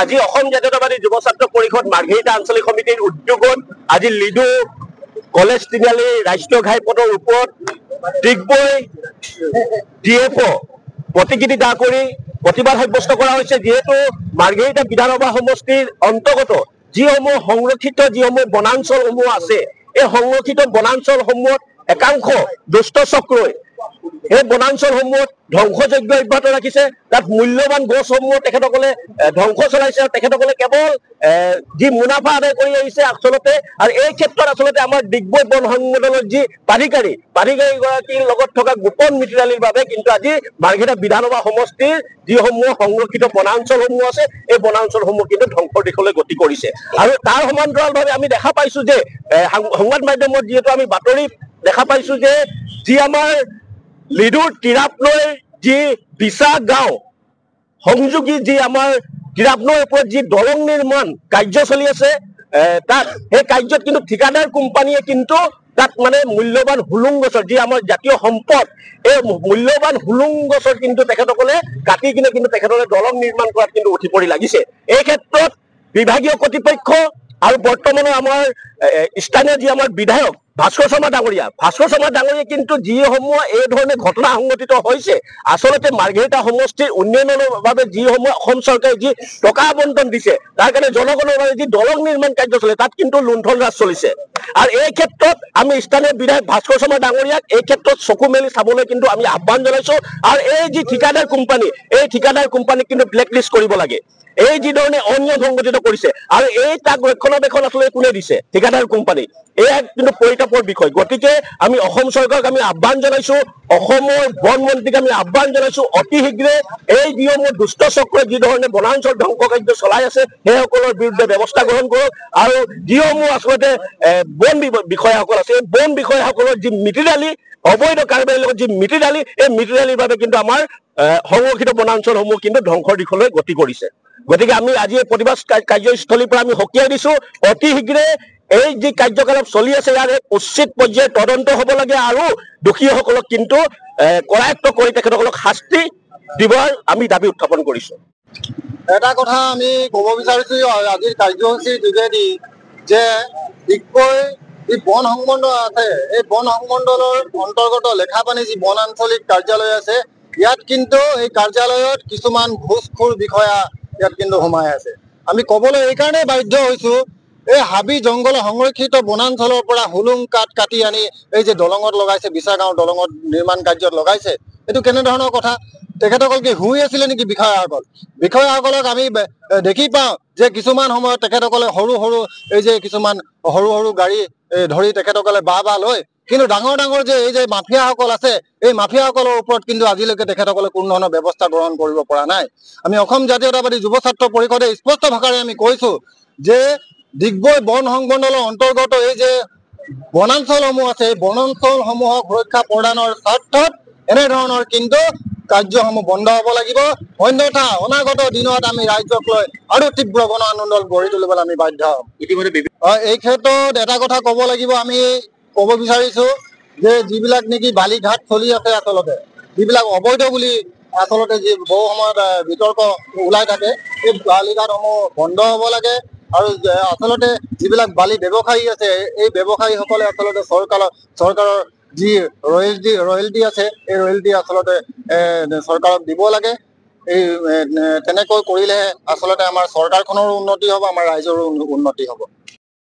আজি অসম জাতীয়তাবাদী যুৱ ছাত্ৰ পৰিষদ মাৰ্ঘেৰিটা আঞ্চলিক সমিতিৰ উদ্যোগত আজি লিডু কলেজ তিনিআলি ৰাষ্ট্ৰীয় ঘাইপথৰ ওপৰত ডিগবৈ DFO প্ৰতিকৃতি দাহ কৰি প্ৰতিবাদ সাব্যস্ত কৰা হৈছে। যিহেতু মাৰ্ঘেৰিটা বিধানসভা সমষ্টিৰ অন্তৰ্গত যিসমূহ সংৰক্ষিত যিসমূহ বনাঞ্চলসমূহ আছে, এই সংৰক্ষিত বনাঞ্চলসমূহত একাংশ দুষ্ট চক্ৰই এই বনাঞ্চলসমূহত ধ্বংসযজ্ঞ অব্যাহত ৰাখিছে। তাত মূল্যৱান গছসমূহ তেখেতসকলে ধ্বংস চলাইছে আৰু তেখেতসকলে কেৱল যি মুনাফা আদায় কৰি আহিছে আচলতে। আৰু এই ক্ষেত্ৰত আচলতে আমাৰ ডিগবৈ বন সংগঠনৰ যি পাধিকাৰীগৰাকীৰ লগত থকা গোপন মিতিৰালিৰ বাবে কিন্তু আজি মাৰ্ঘেৰিটা বিধানসভা সমষ্টিৰ যিসমূহ সংৰক্ষিত বনাঞ্চলসমূহ আছে, এই বনাঞ্চলসমূহ কিন্তু ধ্বংসৰ দিশলৈ গতি কৰিছে। আৰু তাৰ সমান্তৰালভাৱে আমি দেখা পাইছো যে সংবাদ মাধ্যমত যিহেতু আমি বাতৰি দেখা পাইছো যে যি আমাৰ লিডুৰ তিৰাপনৈৰ যি বিছা গাঁও সংযোগী যি আমাৰ তিৰাপনৈৰ ওপৰত যি দলং নিৰ্মাণ কাৰ্য চলি আছে, তাত সেই কাৰ্যত কিন্তু ঠিকাদাৰ কোম্পানীয়ে কিন্তু তাত মানে মূল্যৱান হুলুং গছৰ যি আমাৰ জাতীয় সম্পদ, এই মূল্যৱান হুলুং গছৰ কিন্তু তেখেতসকলে কাটি কিনে কিন্তু তেখেতসকলে দলং নিৰ্মাণ কৰাত কিন্তু উঠি পৰি লাগিছে। এই ক্ষেত্ৰত বিভাগীয় কৰ্তৃপক্ষ আৰু বৰ্তমানৰ আমাৰ স্থানীয় যি আমাৰ বিধায়ক ভাস্কৰ শৰ্মা ডাঙৰীয়া কিন্তু যিসমূহ এই ধৰণে ঘটনা সংঘটিত হৈছে, আচলতে মাৰ্ঘেৰিটা সমষ্টিৰ উন্নয়নৰ বাবে যিসমূহ অসম চৰকাৰে যি টকা আবণ্টন দিছে, তাৰ কাৰণে জনগণৰ বাবে যি দলং নিৰ্মাণ কাৰ্য চলে তাত কিন্তু লুণ্ঠন ৰাজ চলিছে। আৰু এই ক্ষেত্ৰত আমি স্থানীয় বিধায়ক ভাস্কৰ শৰ্মা ডাঙৰীয়াক এই ক্ষেত্ৰত চকু মেলি চাবলৈ কিন্তু আমি আহ্বান জনাইছো। আৰু এই যি ঠিকাদাৰ কোম্পানী, এই ঠিকাদাৰ কোম্পানীক কিন্তু ব্লেকলিষ্ট কৰিব লাগে। এই যি ধৰণে অনিয়ম সংঘটিত কৰিছে আৰু এই তাক ৰক্ষণাবেক্ষণ আচলতে কোনে দিছে, ঠিকাদাৰ কোম্পানী, এয়া কিন্তু পৰিতাপৰ বিষয়। গতিকে আমি অসম চৰকাৰক আমি আহ্বান জনাইছো, অসমৰ বন মন্ত্ৰীক আমি আহ্বান জনাইছো, অতি শীঘ্ৰে এই যিসমূহ দুষ্ট চক্ৰই যি ধৰণে বনাঞ্চল ধ্বংস কাৰ্য চলাই আছে সেইসকলৰ বিৰুদ্ধে ব্যৱস্থা গ্ৰহণ কৰক। আৰু যিসমূহ আচলতে বন বিষয়াসকল আছে, এই বন বিষয়াসকলৰ যি মিতিৰালি, অবৈধ কাৰবাৰীৰ লগত যি মিতিৰালি, এই মিতিৰালিৰ বাবে কিন্তু আমাৰ সংৰক্ষিত বনাঞ্চলসমূহ কিন্তু ধ্বংসৰ দিশলৈ গতি কৰিছে। গতিকে আমি আজি এই প্ৰতিবাদ কাৰ্যস্থলীৰ পৰা আমি সকীয়াই দিছো, অতি শীঘ্ৰে এই যি কাৰ্যকলাপ চলি আছে ইয়াৰ উচিত পৰ্যায়ত তদন্ত হ'ব লাগে আৰু দোষীসকলক কিন্তু কৰায়ত্ব কৰি তেখেতসকলক শাস্তি দিবৰ আমি দাবী উত্থাপন কৰিছো। এটা কথা আমি ক'ব বিচাৰিছো আজিৰ কাৰ্যসূচীৰ যোগেদি যে ডিগবৈ যি বন সংমণ্ডল আছে, এই বন সংমণ্ডলৰ অন্তৰ্গত লেখাপানী যি বন আঞ্চলিক কাৰ্যালয় আছে, ইয়াত কিন্তু এই কাৰ্যালয়ত কিছুমান ঘুষখোৰ বিষয়া ইয়াত কিন্তু সোমাই আছে। আমি ক'বলৈ এইকাৰণে বাধ্য হৈছো, এই হাবি জংঘল সংৰক্ষিত বনাঞ্চলৰ পৰা হুলুং কাঠ কাটি আনি এই যে দলঙত লগাইছে, বিছা গাঁও দলঙত নিৰ্মাণ কাৰ্যত লগাইছে, এইটো কেনেধৰণৰ কথা? তেখেতসকল কি শুই আছিলে নেকি? বিষয়াসকলক আমি দেখি পাওঁ যে কিছুমান সময়ত তেখেতসকলে সৰু সৰু এই যে কিছুমান সৰু সৰু গাড়ী ধৰি তেখেতসকলে বাহ লৈ, কিন্তু ডাঙৰ ডাঙৰ যে এই যে মাফিয়াসকল আছে, এই মাফিয়াসকলৰ ওপৰত কিন্তু আজিলৈকে তেখেতসকলে কোনো ধৰণৰ ব্যৱস্থা গ্ৰহণ কৰিব পৰা নাই। আমি অসম জাতীয়তাবাদী যুৱ ছাত্ৰ পৰিষদে স্পষ্ট ভাষাৰে আমি কৈছো যে ডিগবৈ বন সংমণ্ডলৰ অন্তৰ্গত এই যে বনাঞ্চলসমূহ আছে, এই বনাঞ্চলসমূহক সুৰক্ষা প্ৰদানৰ স্বাৰ্থত এনেধৰণৰ কিন্তু কাৰ্যসমূহ বন্ধ হ'ব লাগিব। অন্যথা অনাগত দিনত আমি ৰাজ্যক লৈ আৰু তীব্ৰ গণ আন্দোলন গঢ়ি তুলিবলৈ আমি বাধ্য হ'ম। ইতিমধ্যে এই ক্ষেত্ৰত এটা কথা ক'ব লাগিব, আমি ক'ব বিচাৰিছো যে যিবিলাক নেকি বালিঘাট চলি আছে, আচলতে যিবিলাক অবৈধ বুলি আচলতে যি বহু সময়ত বিতৰ্ক ওলাই থাকে, এই বালিঘাটসমূহ বন্ধ হ'ব লাগে। আৰু আচলতে যিবিলাক বালি ব্যৱসায়ী আছে, এই ব্যৱসায়ীসকলে আচলতে চৰকাৰৰ যি ৰয়েলটি আছে, এই ৰয়েলটি আচলতে চৰকাৰক দিব লাগে। এই তেনেকৈ কৰিলেহে আচলতে আমাৰ চৰকাৰখনৰো উন্নতি হ'ব, আমাৰ ৰাইজৰো উন্নতি হ'ব।